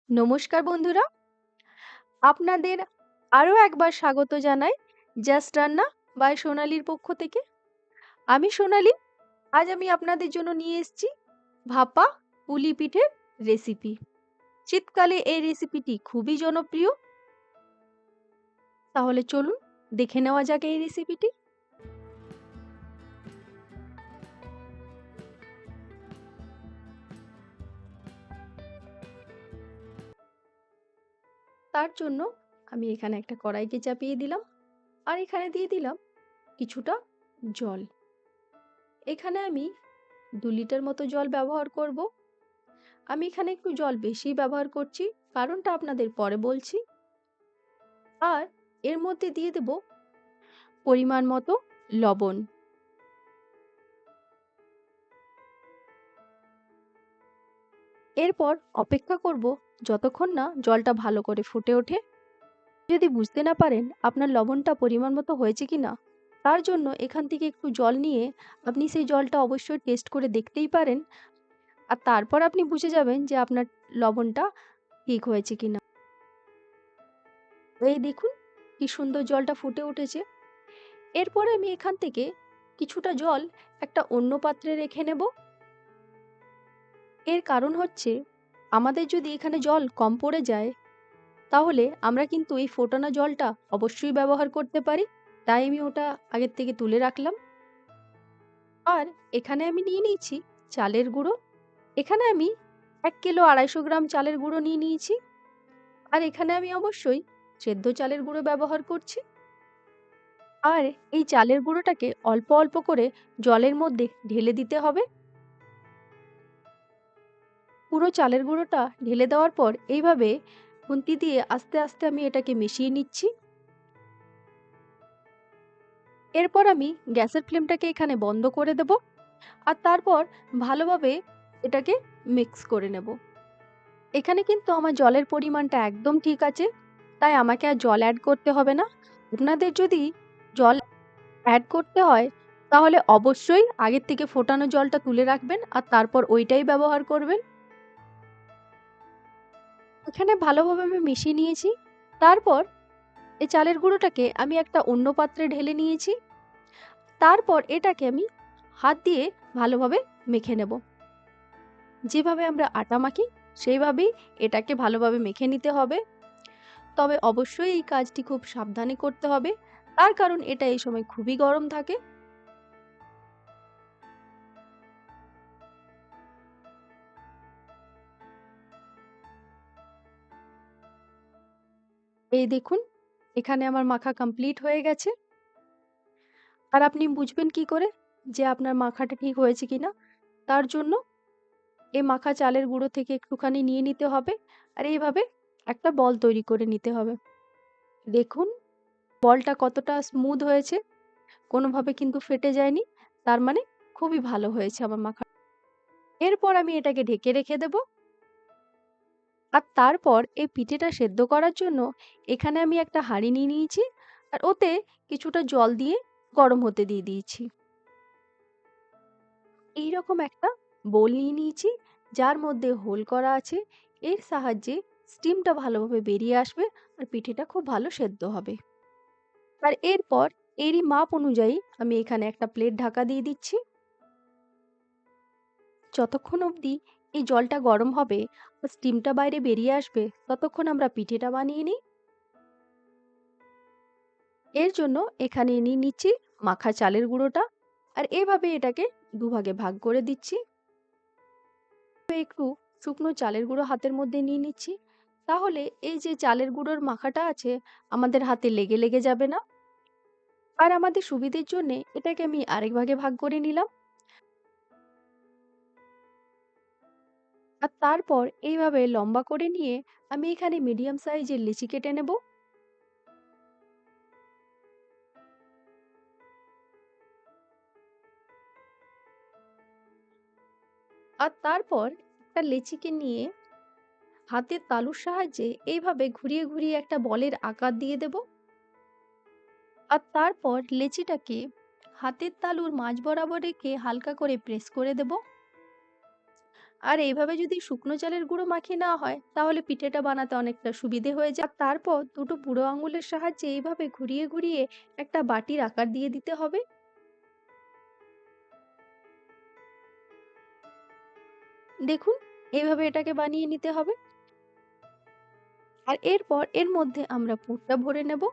নমস্কার বন্ধুরা, আপনাদের আরও একবার স্বাগত জানাই জাস্ট রান্না বাই সোনালীর পক্ষ থেকে। আমি সোনালী। আজ আমি আপনাদের জন্য নিয়ে এসেছি ভাপা পুলি পিঠের রেসিপি। শীতকালে এই রেসিপিটি খুবই জনপ্রিয়। তাহলে চলুন দেখে নেওয়া যাক এই রেসিপিটি। তার জন্য আমি এখানে একটা কড়াইকে চাপিয়ে দিলাম, আর এখানে দিয়ে দিলাম কিছুটা জল। এখানে আমি 2 লিটার মতো জল ব্যবহার করব। আমি এখানে একটু জল বেশি ব্যবহার করছি, কারণটা আপনাদের পরে বলছি। আর এর মধ্যে দিয়ে দেব পরিমাণ মতো লবণ। এরপর অপেক্ষা করব যতক্ষণ না জলটা ভালো করে ফুটে ওঠে। যদি বুঝতে না পারেন আপনার লবণটা পরিমাণ মতো হয়েছে কিনা, তার জন্য এখান থেকে একটু জল নিয়ে আপনি সেই জলটা অবশ্যই টেস্ট করে দেখতেই পারেন। আর তারপর আপনি বুঝে যাবেন যে আপনার লবণটা ঠিক হয়েছে কিনা। এই দেখুন কি সুন্দর জলটা ফুটে উঠেছে। এরপরে আমি এখান থেকে কিছুটা জল একটা অন্য পাত্রে রেখে নেব। এর কারণ হচ্ছে, আমাদের যদি এখানে জল কম পড়ে যায়, তাহলে আমরা কিন্তু এই ফোটানো জলটা অবশ্যই ব্যবহার করতে পারি। তাই আমি ওটা আগের থেকে তুলে রাখলাম। আর এখানে আমি নিয়ে নিয়েছি চালের গুঁড়ো। এখানে আমি 1 কিলো 250 গ্রাম চালের গুঁড়ো নিয়ে নিয়েছি। আর এখানে আমি অবশ্যই সেদ্ধ চালের গুঁড়ো ব্যবহার করছি। আর এই চালের গুঁড়োটাকে অল্প অল্প করে জলের মধ্যে ঢেলে দিতে হবে। পুরো চালের গুঁড়োটা ঢেলে দেওয়ার পর এইভাবে খুন্তি দিয়ে আস্তে আস্তে আমি এটাকে মিশিয়ে নিচ্ছি। এরপর আমি গ্যাসের ফ্লেমটাকে এখানে বন্ধ করে দেব। আর তারপর ভালোভাবে এটাকে মিক্স করে নেব। এখানে কিন্তু আমার জলের পরিমাণটা একদম ঠিক আছে, তাই আমাকে আর জল অ্যাড করতে হবে না। আপনাদের যদি জল অ্যাড করতে হয়, তাহলে অবশ্যই আগের থেকে ফোটানো জলটা তুলে রাখবেন আর তারপর ওইটাই ব্যবহার করবেন। এখানে ভালোভাবে আমি মিশিয়ে নিয়েছি। তারপর এই চালের গুঁড়োটাকে আমি একটা অন্য পাত্রে ঢেলে নিয়েছি। তারপর এটাকে আমি হাত দিয়ে ভালোভাবে মেখে নেব। যেভাবে আমরা আটা মাখি সেইভাবেই এটাকে ভালোভাবে মেখে নিতে হবে। তবে অবশ্যই এই কাজটি খুব সাবধানে করতে হবে, তার কারণ এটা এই সময় খুবই গরম থাকে। এই দেখুন, এখানে আমার মাখা কমপ্লিট হয়ে গেছে। আর আপনি বুঝবেন কি করে যে আপনার মাখাটা ঠিক হয়েছে কিনা? তার জন্য এই মাখা চালের গুঁড়ো থেকে একটুখানি নিয়ে নিতে হবে, আর এইভাবে একটা বল তৈরি করে নিতে হবে। দেখুন বলটা কতটা স্মুথ হয়েছে, কোনোভাবে কিন্তু ফেটে যায়নি। তার মানে খুবই ভালো হয়েছে আমার মাখা। এরপর আমি এটাকে ঢেকে রেখে দেব। আর তারপর এই পিঠেটা সেদ্ধ করার জন্য এখানে আমি একটা হাঁড়ি নিয়ে নিয়েছি, আর ওতে কিছুটা জল দিয়ে গরম হতে দিয়ে দিয়েছি। এইরকম একটা বোল নিয়ে নিয়েছি, যার মধ্যে হোল করা আছে। এর সাহায্যে স্টিমটা ভালোভাবে বেরিয়ে আসবে আর পিঠেটা খুব ভালো সেদ্ধ হবে। আর এরপর এরই মাপ অনুযায়ী আমি এখানে একটা প্লেট ঢাকা দিয়ে দিচ্ছি। যতক্ষণ অবধি এই জলটা গরম হবে আর স্টিমটা বাইরে বেরিয়ে আসবে, ততক্ষণ আমরা পিঠেটা বানিয়ে নিই। এর জন্য এখানে নিয়ে নিচ্ছি মাখা চালের গুঁড়োটা, আর এভাবে এটাকে দুভাগে ভাগ করে দিচ্ছি। একটু শুকনো চালের গুঁড়ো হাতের মধ্যে নিয়ে নিচ্ছি, তাহলে এই যে চালের গুঁড়োর মাখাটা আছে আমাদের হাতে লেগে লেগে যাবে না। আর আমাদের সুবিধের জন্য এটাকে আমি আরেক ভাগে ভাগ করে নিলাম। আর তারপর এইভাবে লম্বা করে নিয়ে আমি এখানে মিডিয়াম সাইজের লিচি কেটে নেব। আর তারপর একটা লেচিকে নিয়ে হাতের তালুর সাহায্যে এইভাবে ঘুরিয়ে ঘুরিয়ে একটা বলের আকার দিয়ে দেব। আর তারপর লেচিটাকে হাতের তালুর মাঝ বরাবর রেখে হালকা করে প্রেস করে দেব। আর এইভাবে যদি শুকনো চালের গুঁড়ো মাখিয়ে নেওয়া হয় তাহলে পিঠেটা বানাতে অনেকটা সুবিধে হয়ে যায়। আর তারপর দুটো বুড়ো আঙুলের সাহায্যে এইভাবে ঘুরিয়ে ঘুরিয়ে একটা বাটির আকার দিয়ে দিতে হবে। দেখুন, এইভাবে এটাকে বানিয়ে নিতে হবে। আর এরপর এর মধ্যে আমরা পুরটা ভরে নেব,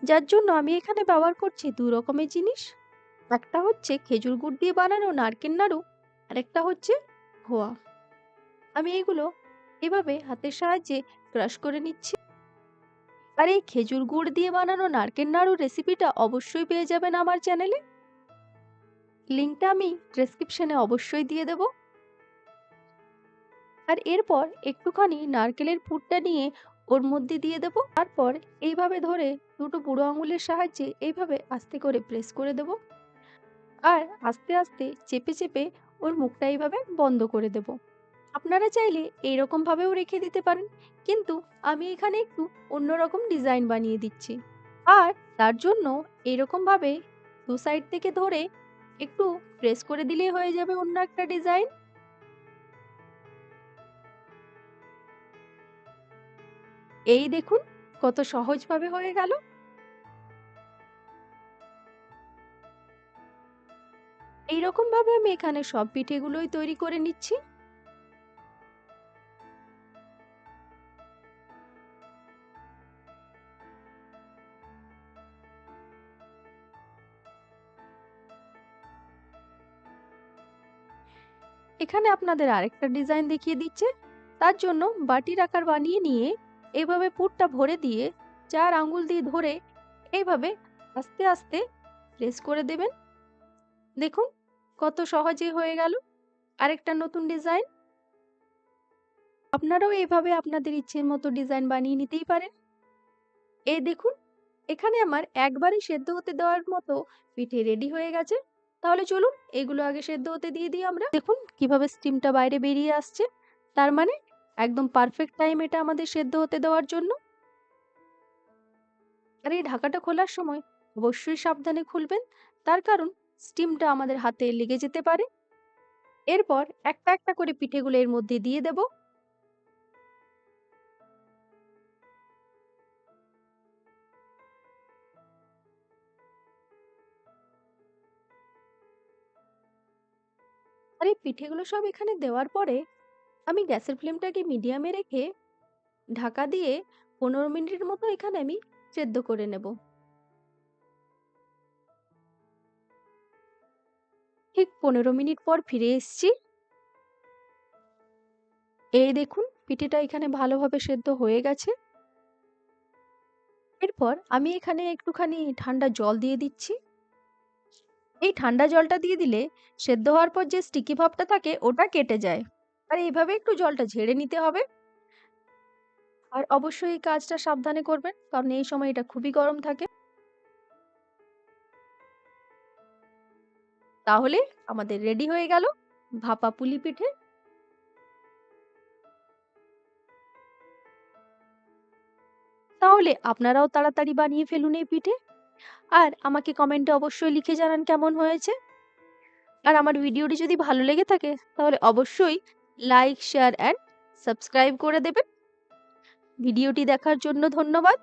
যার জন্য আমি এখানে ব্যবহার করছি দু রকমের জিনিস। একটা হচ্ছে খেজুর গুড় দিয়ে বানানো নারকেল নাড়ু, আর একটা হচ্ছে খোয়া। আমি এগুলো এভাবে হাতের সাহায্যে ক্রাশ করে নিচ্ছি। আর এই খেজুর গুড় দিয়ে বানানো নারকেল নাড়ু রেসিপিটা অবশ্যই পেয়ে যাবেন আমার চ্যানেলে। লিঙ্কটা আমি ডেসক্রিপশনে অবশ্যই দিয়ে দেব। আর এরপর একটুখানি নারকেলের পুরটা নিয়ে ওর মধ্যে দিয়ে দেব। তারপর এইভাবে ধরে দুটো বুড়ো আঙুলের সাহায্যে এইভাবে আস্তে করে প্রেস করে দেব। আর আস্তে আস্তে চেপে চেপে ওর মুখটা এইভাবে বন্ধ করে দেব। আপনারা চাইলে এইরকম ভাবেও রেখে দিতে পারেন, কিন্তু আমি এখানে একটু অন্যরকম ডিজাইন বানিয়ে দিচ্ছি। আর তার জন্য এরকম ভাবে দু সাইড থেকে ধরে একটু প্রেস করে দিলেই হয়ে যাবে অন্য একটা ডিজাইন। এই দেখুন, কত সহজভাবে হয়ে গেল। এইরকম ভাবে আমি এখানে সব পিঠেগুলোই তৈরি করে নিচ্ছি। এখানে আপনাদের আরেকটা ডিজাইন দেখিয়ে দিচ্ছে। তার জন্য বাটির আকার বানিয়ে নিয়ে এইভাবে পুরটা ভরে দিয়ে 4 আঙ্গুল দিয়ে ধরে এইভাবে আস্তে আস্তে প্রেস করে দেবেন। দেখুন, কত সহজে হয়ে গেল আরেকটা নতুন ডিজাইন। আপনারাও এইভাবে আপনাদের ইচ্ছের মতো ডিজাইন বানিয়ে নিতেই পারেন। এই দেখুন, এখানে আমার একবারে সেদ্ধ হতে দেওয়ার মতো পিঠে রেডি হয়ে গেছে। তাহলে চলুন এগুলো আগে সেদ্ধ হতে দিয়ে দিই আমরা। দেখুন কিভাবে স্টিমটা বাইরে বেরিয়ে আসছে, তার মানে একদম পারফেক্ট টাইম এটা আমাদের সেদ্ধ হতে দেওয়ার জন্য। আর এই ঢাকাটা খোলার সময় অবশ্যই সাবধানে খুলবেন, তার কারণ স্টিমটা আমাদের হাতে লেগে যেতে পারে। এরপর একটা একটা করে পিঠেগুলো এর মধ্যে দিয়ে দেব। আর এই পিঠেগুলো সব এখানে দেওয়ার পরে আমি গ্যাসের ফ্লেমটাকে মিডিয়ামে রেখে ঢাকা দিয়ে 15 মিনিটের মতো এখানে আমি সেদ্ধ করে নেব। ঠিক 15 মিনিট পর ফিরে এসেছি। এই দেখুন, পিঠেটা এখানে ভালোভাবে সেদ্ধ হয়ে গেছে। এরপর আমি এখানে একটুখানি ঠান্ডা জল দিয়ে দিচ্ছি। এই ঠান্ডা জলটা দিয়ে দিলে সেদ্ধ হওয়ার পর যে স্টিকি ভাবটা থাকে ওটা কেটে যায়। আর এইভাবে একটু জলটা ঝেড়ে নিতে হবে। আর অবশ্যই এই কাজটা সাবধানে করবেন, কারণ এই সময় এটা খুবই গরম থাকে। তাহলে আমাদের রেডি হয়ে গেল ভাপা পুলি পিঠে। তাহলে আপনারাও তাড়াতাড়ি বানিয়ে ফেলুন এই পিঠে। আর আমাকে কমেন্টে অবশ্যই লিখে জানান কেমন হয়েছে। আর আমার ভিডিওটি যদি ভালো লেগে থাকে তাহলে অবশ্যই লাইক, শেয়ার অ্যান্ড সাবস্ক্রাইব করে দেবেন। ভিডিওটি দেখার জন্য ধন্যবাদ।